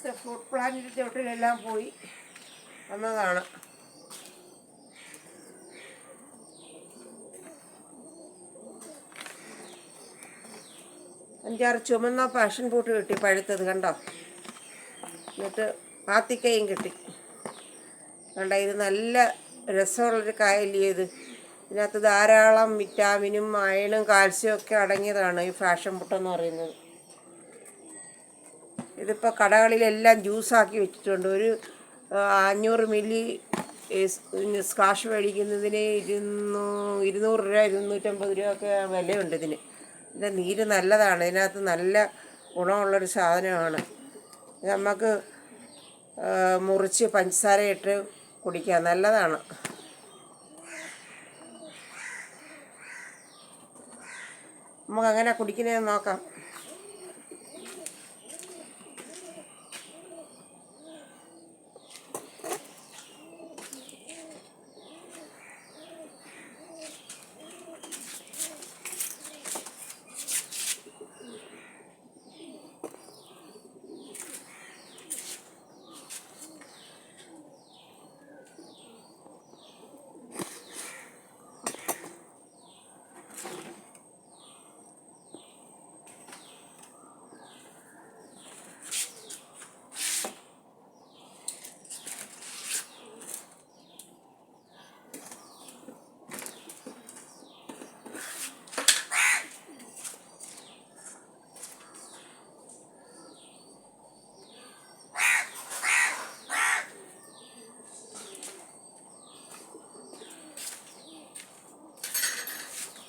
Fruit പ്ലാന്റിൻ്റെ ചോട്ടിലെല്ലാം പോയി വന്നതാണ്. അഞ്ചാറ് ചുമന്ന പാഷൻ ഫ്രൂട്ട് കിട്ടി, പഴുത്തത് കണ്ടോ. എന്നിട്ട് ആത്തിക്കയും കിട്ടി കണ്ട. ഇത് നല്ല രസമുള്ളൊരു കായല്ലേ ഇത്. ഇതിനകത്ത് ധാരാളം വിറ്റാമിനും അയണും കാൽസ്യവും ഒക്കെ അടങ്ങിയതാണ് ഈ പാഷൻ ഫ്രൂട്ട് എന്ന് പറയുന്നത്. ഇതിപ്പോൾ കടകളിലെല്ലാം ജ്യൂസാക്കി വെച്ചിട്ടുണ്ട്. ഒരു 500 മില്ലി സ്ക്വാഷ് മേടിക്കുന്നതിന് 200 രൂപ 250 രൂപ ഒക്കെ വിലയുണ്ട് ഇതിന്. ഇതിൻ്റെ നീര് നല്ലതാണ്, ഇതിനകത്ത് നല്ല ഗുണമുള്ളൊരു സാധനമാണ്. ഇത് നമുക്ക് മുറിച്ച് പഞ്ചസാര ഇട്ട് കുടിക്കാം, നല്ലതാണ്. നമുക്കങ്ങനെ കുടിക്കുന്നതെന്ന് നോക്കാം.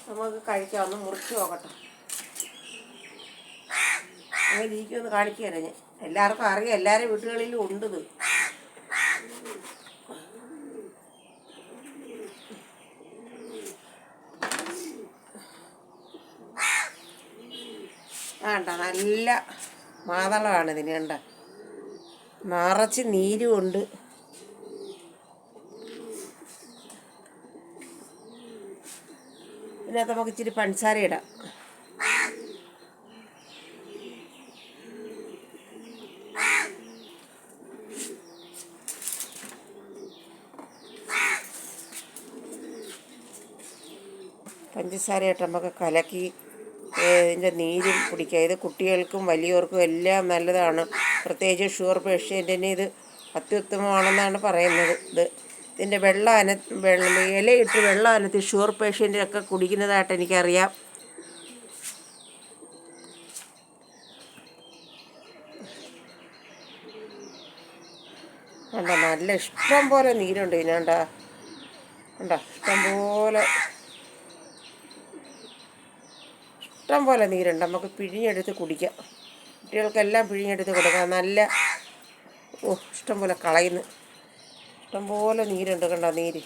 നമുക്ക് കഴിക്കാം, ഒന്ന് മുറിച്ച് നോക്കട്ടെ. അങ്ങനെ ഇരിക്കുമെന്ന് കാണിച്ചു തരാം ഞാൻ. എല്ലാവർക്കും അറിയാം, എല്ലാവരും വീട്ടുകളിലും ഉണ്ട് ഇത്. വേണ്ട, നല്ല മാതളമാണ് ഇതിന്. കണ്ട, നിറച്ച് നീരുമുണ്ട്. ഇതിനകത്ത് നമുക്ക് ഇച്ചിരി പഞ്ചസാര ഇടാം. പഞ്ചസാര ഇട്ട് നമുക്ക് കലക്കി ഇതിൻ്റെ നീരും കുടിക്കുക. ഇത് കുട്ടികൾക്കും വലിയവർക്കും എല്ലാം നല്ലതാണ്. പ്രത്യേകിച്ച് ഷുഗർ പേഷ്യൻറ്റിന് ഇത് അത്യുത്തമമാണെന്നാണ് പറയുന്നത്. ഇതിൻ്റെ ഇലയിട്ട് വെള്ളം അനത്തി ഷുഗർ പേഷ്യൻ്റൊക്കെ കുടിക്കുന്നതായിട്ട് എനിക്കറിയാം. കണ്ടോ, നല്ല ഇഷ്ടം പോലെ നീരുണ്ട് ഇതിനാണ്ട. കണ്ടോ, ഇഷ്ടം പോലെ നീരുണ്ട്. നമുക്ക് പിഴിഞ്ഞെടുത്ത് കുടിക്കാം. കുട്ടികൾക്കെല്ലാം പിഴിഞ്ഞെടുത്ത് കൊടുക്കാം. നല്ല ഇഷ്ടം പോലെ കളയുന്നു. ഇഷ്ടംപോലെ നീരുണ്ട്. കണ്ടോ, നീര്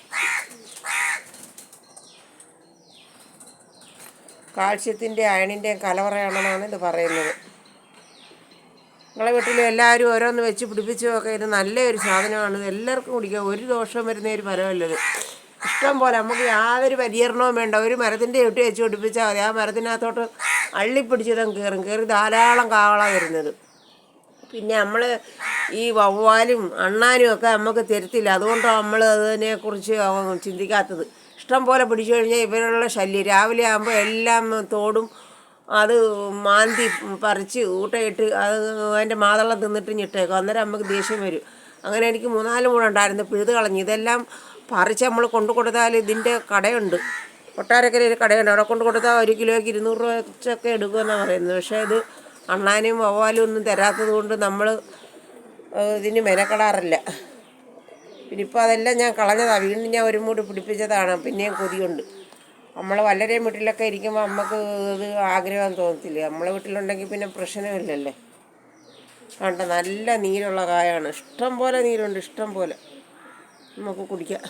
കാൽസ്യത്തിൻ്റെ അയണിൻ്റെയും കലവറയാണെന്നാണ് ഇത് പറയുന്നത്. നിങ്ങളെ വീട്ടിൽ എല്ലാവരും ഓരോന്ന് വെച്ച് പിടിപ്പിച്ചുമൊക്കെ ഇത് നല്ലൊരു സാധനമാണ്. ഇത് എല്ലാവർക്കും കുടിക്കാം, ഒരു ദോഷം വരുന്ന ഒരു ഫലമല്ലത്. ഇഷ്ടം പോലെ നമുക്ക് യാതൊരു പരിചരണവും വേണ്ട. ഒരു മരത്തിൻ്റെ ചുട്ടി വെച്ച് പിടിപ്പിച്ചാൽ മതി. ആ മരത്തിനകത്തോട്ട് അള്ളിപ്പിടിച്ചിടം കയറി ധാരാളം കാവളാണ് വരുന്നത്. പിന്നെ നമ്മൾ ഈ വവ്വാലും അണ്ണാനും ഒക്കെ നമുക്ക് തരത്തില്ല. അതുകൊണ്ടാണ് നമ്മൾ അതിനെക്കുറിച്ച് ചിന്തിക്കാത്തത്. ഇഷ്ടം പോലെ പിടിച്ചു കഴിഞ്ഞാൽ ഇവരുടെ ശല്യം. രാവിലെ ആകുമ്പോൾ എല്ലാം തോടും അത് മാന്തി പറിച്ച് ഊട്ടയിട്ട് അത് അതിൻ്റെ മാതളം തിന്നിട്ട് ഞിട്ടേക്കും. അന്നേരം നമുക്ക് ദേഷ്യം വരും. അങ്ങനെ എനിക്ക് 3-4 മൂട് ഉണ്ടായിരുന്നു, പിഴുത് കളഞ്ഞു. ഇതെല്ലാം പറിച്ച് നമ്മൾ കൊണ്ടു കൊടുത്താൽ ഇതിൻ്റെ കടയുണ്ട്, കൊട്ടാരക്കരയിൽ കടയുണ്ട്. അവിടെ കൊണ്ട് കൊടുത്താൽ 1 കിലോയ്ക്ക് 200 രൂപ വെച്ചൊക്കെ എടുക്കുമെന്നാണ് പറയുന്നത്. പക്ഷേ ഇത് അണ്ണാനും വവ്വാലും ഒന്നും തരാത്തത് കൊണ്ട് നമ്മൾ ഇതിന് മെനക്കെടാറില്ല. പിന്നെ ഇപ്പോൾ അതെല്ലാം ഞാൻ കളഞ്ഞതാണ്. വീണ്ടും ഞാൻ ഒരു മൂട് പിടിപ്പിച്ചതാണ്. പിന്നെയും കൊതിയുണ്ട്. നമ്മൾ വല്ലരെയും വീട്ടിലൊക്കെ ഇരിക്കുമ്പോൾ നമുക്ക് ഇത് ആഗ്രഹം തോന്നത്തില്ല. നമ്മളെ വീട്ടിലുണ്ടെങ്കിൽ പിന്നെ പ്രശ്നമില്ലല്ലേ. കണ്ട, നല്ല നീരുള്ള കായാണ്. ഇഷ്ടം പോലെ നീരുണ്ട്, ഇഷ്ടം പോലെ. നമുക്ക് കുടിക്കാം.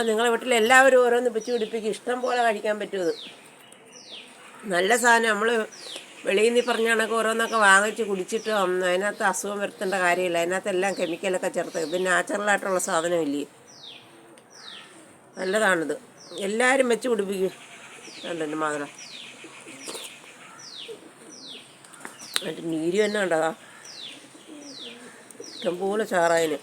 നിങ്ങളെ വീട്ടിൽ എല്ലാവരും ഓരോന്ന് വെച്ച് പിടിപ്പിക്കും. ഇഷ്ടം പോലെ കഴിക്കാൻ പറ്റും ഇത്. നല്ല സാധനം നമ്മൾ വെളിയിൽ നിന്ന് പറഞ്ഞ കണക്ക് ഓരോന്നൊക്കെ വാങ്ങിച്ച് കുടിച്ചിട്ട് അതിനകത്ത് അസുഖം വരുത്തേണ്ട കാര്യമില്ല. അതിനകത്തെല്ലാം കെമിക്കലൊക്കെ ചേർത്ത് ഇത് നാച്ചുറലായിട്ടുള്ള സാധനമില്ലേ, നല്ലതാണിത്. എല്ലാവരും വെച്ച് പിടിപ്പിക്കും. കണ്ടു മാതള എന്നിട്ട് നീര് തന്നെ ഉണ്ടതാ ഇഷ്ടംപോലെ ചാറായതിന്.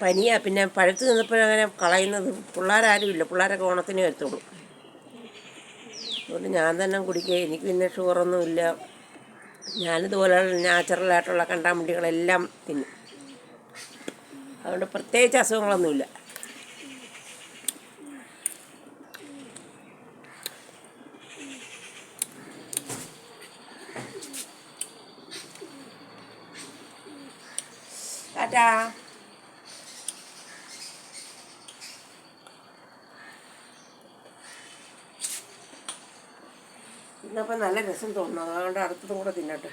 പനിയാ, പിന്നെ പഴുത്ത് നിന്നപ്പോഴങ്ങനെ കളയുന്നത് പിള്ളേരാരും ഇല്ല. പിള്ളേരൊക്കെ ഓണത്തിന് വരത്തുള്ളൂ. അതുകൊണ്ട് ഞാൻ തന്നെ കുടിക്കുക. എനിക്ക് പിന്നെ ഷുഗറൊന്നുമില്ല. ഞാനിതുപോലെ നാച്ചുറലായിട്ടുള്ള കണ്ടാമുണ്ടികളെല്ലാം തിന്നും. അതുകൊണ്ട് പ്രത്യേകിച്ച് അസുഖങ്ങളൊന്നുമില്ല. ടാറ്റാ. ഇന്നപ്പോൾ നല്ല രസം തോന്നുന്നു. അതുകൊണ്ട് അടുത്തതും കൂടെ തിന്നട്ടെ.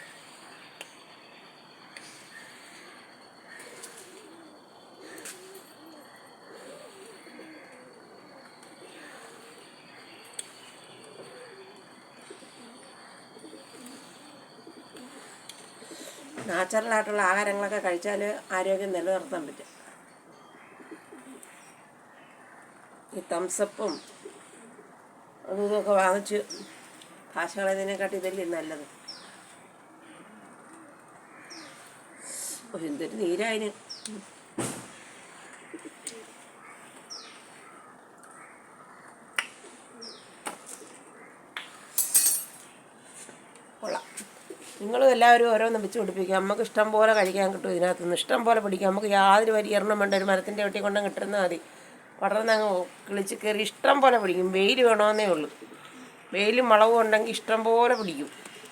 നാച്ചുറലായിട്ടുള്ള ആഹാരങ്ങളൊക്കെ കഴിച്ചാൽ ആരോഗ്യം നിലനിർത്താൻ പറ്റും. ഈ തംസപ്പും അതും ഇതൊക്കെ വാങ്ങിച്ച് കാശ് കളയുന്നതിനെക്കാട്ടി ഇതല്ലേ നല്ലത്. എന്തൊരു നീരായതിന്. കൊള്ളാം. നിങ്ങളും എല്ലാവരും ഓരോന്ന് വെച്ച് പിടിപ്പിക്കുക. നമുക്ക് ഇഷ്ടം പോലെ കഴിക്കാൻ കിട്ടും. ഇതിനകത്തുനിന്ന് ഇഷ്ടം പോലെ പിടിക്കാം. നമുക്ക് യാതൊരു പരിചരണം വേണ്ട. ഒരു മരത്തിൻ്റെ വെട്ടി കൊണ്ട് കിട്ടുന്നാൽ മതി. പടർന്നങ്ങ് കിളിച്ച് കയറി ഇഷ്ടം പോലെ പിടിക്കും. വെയിൽ വേണമെന്നേ ഉള്ളൂ. വെയിലും വളവും ഉണ്ടെങ്കിൽ ഇഷ്ടം പോലെ പിടിക്കും.